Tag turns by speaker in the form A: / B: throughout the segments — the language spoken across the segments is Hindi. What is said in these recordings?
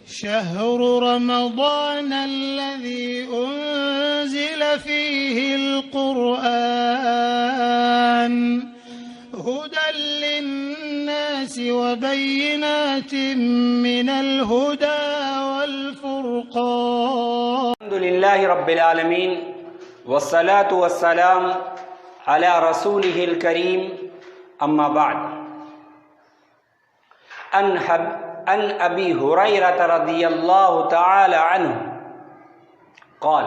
A: शहरु रमज़ान अल्लज़ी उन्ज़िल फ़ीहिल क़ुरआन हुदल लिन्नासि व बय्यिनातिन मिनल हुदा वल फ़ुरक़ान।
B: अल्हम्दुलिल्लाहि रब्बिल आलमीन वस्सलातु वस्सलाम अला रसूलिहिल करीम अम्मा बाद। अन अबी हुरैरा रज़ियल्लाहु तआला अन्हु क़ाल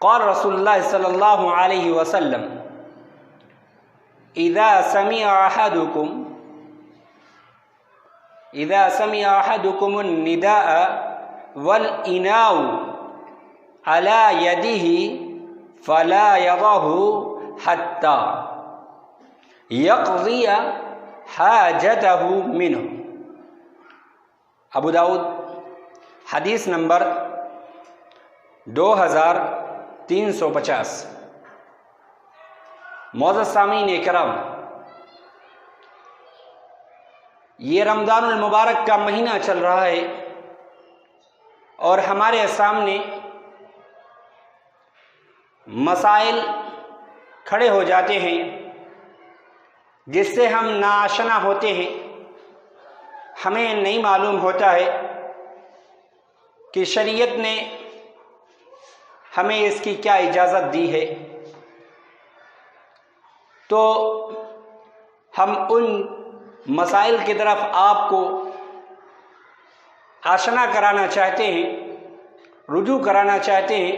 B: क़ाल रसूलुल्लाह सल्लल्लाहु अलैहि वसल्लम इज़ा समिअ अहदुकुमुन निदाअ वल इनाउ अला यदिही फला यदहु हत्ता यक़ज़िय हाजतहु मिन्हु। अबू दाऊद हदीस नंबर 2350। मोअज़्ज़ज़ सामीन इकराम, ये रमज़ानुल मुबारक का महीना चल रहा है और हमारे सामने मसाइल खड़े हो जाते हैं जिससे हम नाआशना होते हैं। हमें नहीं मालूम होता है कि शरीयत ने हमें इसकी क्या इजाज़त दी है। तो हम उन मसाइल की तरफ आपको आशना कराना चाहते हैं, रुजू कराना चाहते हैं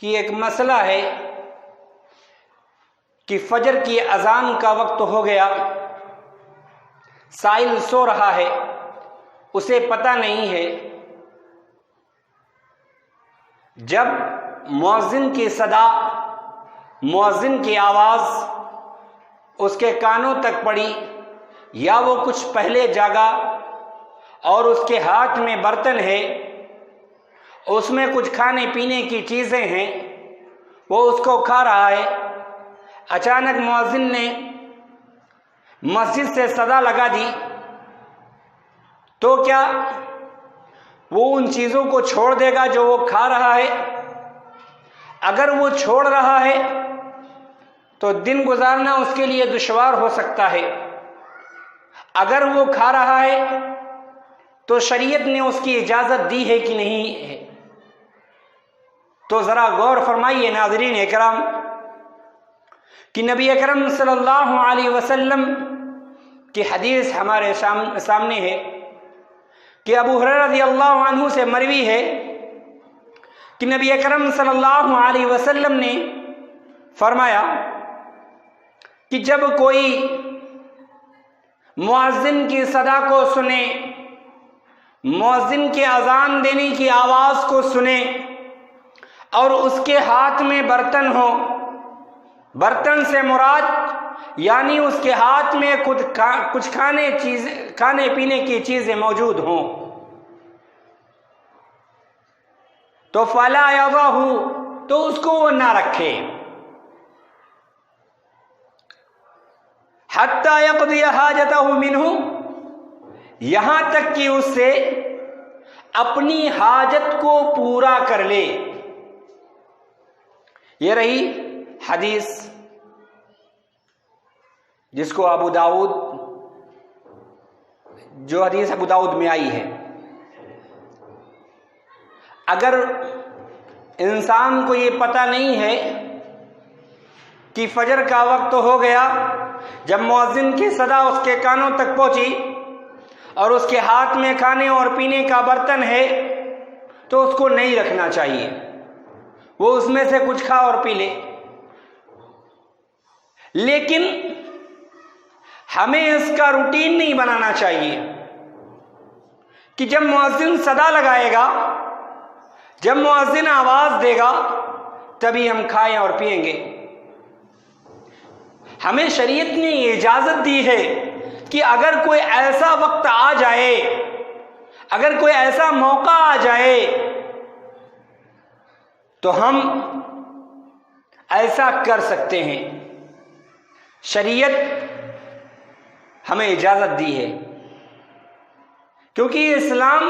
B: कि एक मसला है कि फजर की अजान का वक्त हो गया, साइल सो रहा है, उसे पता नहीं है। जब मुअज्जिन की सदा, मुअज्जिन की आवाज़ उसके कानों तक पड़ी या वो कुछ पहले जागा और उसके हाथ में बर्तन है, उसमें कुछ खाने पीने की चीज़ें हैं, वो उसको खा रहा है, अचानक मुअज्जिन ने मस्जिद से सदा लगा दी, तो क्या वो उन चीज़ों को छोड़ देगा जो वो खा रहा है? अगर वो छोड़ रहा है तो दिन गुजारना उसके लिए दुश्वार हो सकता है। अगर वो खा रहा है तो शरीयत ने उसकी इजाज़त दी है कि नहीं है? तो ज़रा गौर फरमाइए नाज़रीन इकराम कि नबी अकरम सल्लल्लाहु अलैहि वसल्लम की हदीस हमारे सामने है कि अबू हुरैरा रज़ियल्लाहु अन्हु से मरवी है कि नबी अकरम सल्लल्लाहु अलैहि वसल्लम ने फरमाया कि जब कोई मुअज्जिन की सदा को सुने, मुअज्जिन के अजान देने की आवाज़ को सुने और उसके हाथ में बर्तन हो, बर्तन से मुराद यानी उसके हाथ में कुछ खाने पीने की चीज़ें मौजूद हों, तो फला यदहु, तो उसको वो ना रखे हत्ता यक़ज़ी हाजतहु मिन्हु, यहां तक कि उससे अपनी हाजत को पूरा कर ले। ये रही हदीस जिसको अबू दाऊद, जो हदीस अबू दाऊद में आई है। अगर इंसान को ये पता नहीं है कि फजर का वक्त हो गया, जब मुअज्जिन की सदा उसके कानों तक पहुंची और उसके हाथ में खाने और पीने का बर्तन है, तो उसको नहीं रखना चाहिए, वो उसमें से कुछ खा और पी ले। लेकिन हमें इसका रूटीन नहीं बनाना चाहिए कि जब मुअज्जिन सदा लगाएगा, जब मुअज्जिन आवाज देगा, तभी हम खाएं और पिएंगे। हमें शरीयत ने इजाजत दी है कि अगर कोई ऐसा वक्त आ जाए, अगर कोई ऐसा मौका आ जाए, तो हम ऐसा कर सकते हैं। शरीयत हमें इजाजत दी है क्योंकि इस्लाम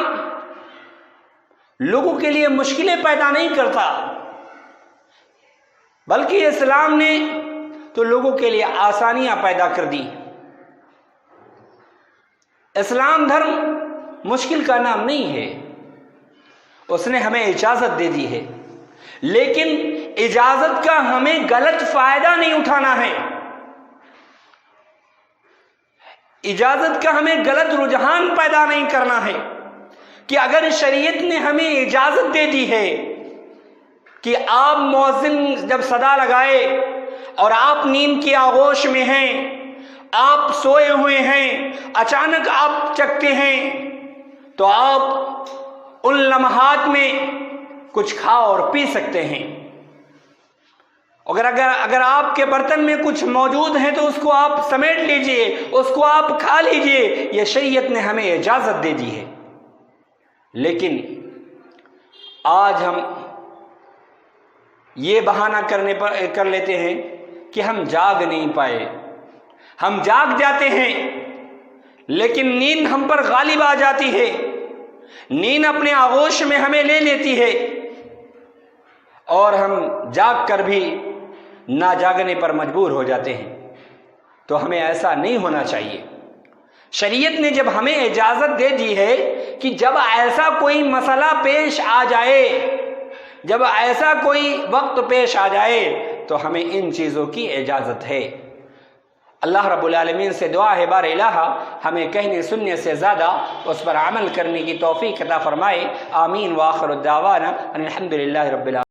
B: लोगों के लिए मुश्किलें पैदा नहीं करता, बल्कि इस्लाम ने तो लोगों के लिए आसानियां पैदा कर दी। इस्लाम धर्म मुश्किल का नाम नहीं है, उसने हमें इजाजत दे दी है, लेकिन इजाजत का हमें गलत फायदा नहीं उठाना है। इजाजत का हमें गलत रुझान पैदा नहीं करना है कि अगर शरीयत ने हमें इजाजत दे दी है कि आप मुअज्जिन जब सदा लगाए और आप नींद की आगोश में हैं, आप सोए हुए हैं, अचानक आप चकते हैं, तो आप उन लम्हात में कुछ खा और पी सकते हैं। अगर आपके बर्तन में कुछ मौजूद है तो उसको आप समेट लीजिए, उसको आप खा लीजिए, यह शरीयत ने हमें इजाजत दे दी है। लेकिन आज हम ये बहाना कर लेते हैं कि हम जाग नहीं पाए। हम जाग जाते हैं लेकिन नींद हम पर गालिब आ जाती है, नींद अपने आगोश में हमें ले लेती है और हम जाग कर भी ना जागने पर मजबूर हो जाते हैं। तो हमें ऐसा नहीं होना चाहिए। शरीयत ने जब हमें इजाजत दे दी है कि जब ऐसा कोई मसला पेश आ जाए, जब ऐसा कोई वक्त पेश आ जाए, तो हमें इन चीज़ों की इजाज़त है। अल्लाह रब्बुल आलमीन से दुआ है बार इलाहा हमें कहने सुनने से ज़्यादा उस पर अमल करने की तौफीक अता फरमाए। आमीन व आखिर दावाना अनिल हम्दुलिल्लाहि रब्बिल आलमीन।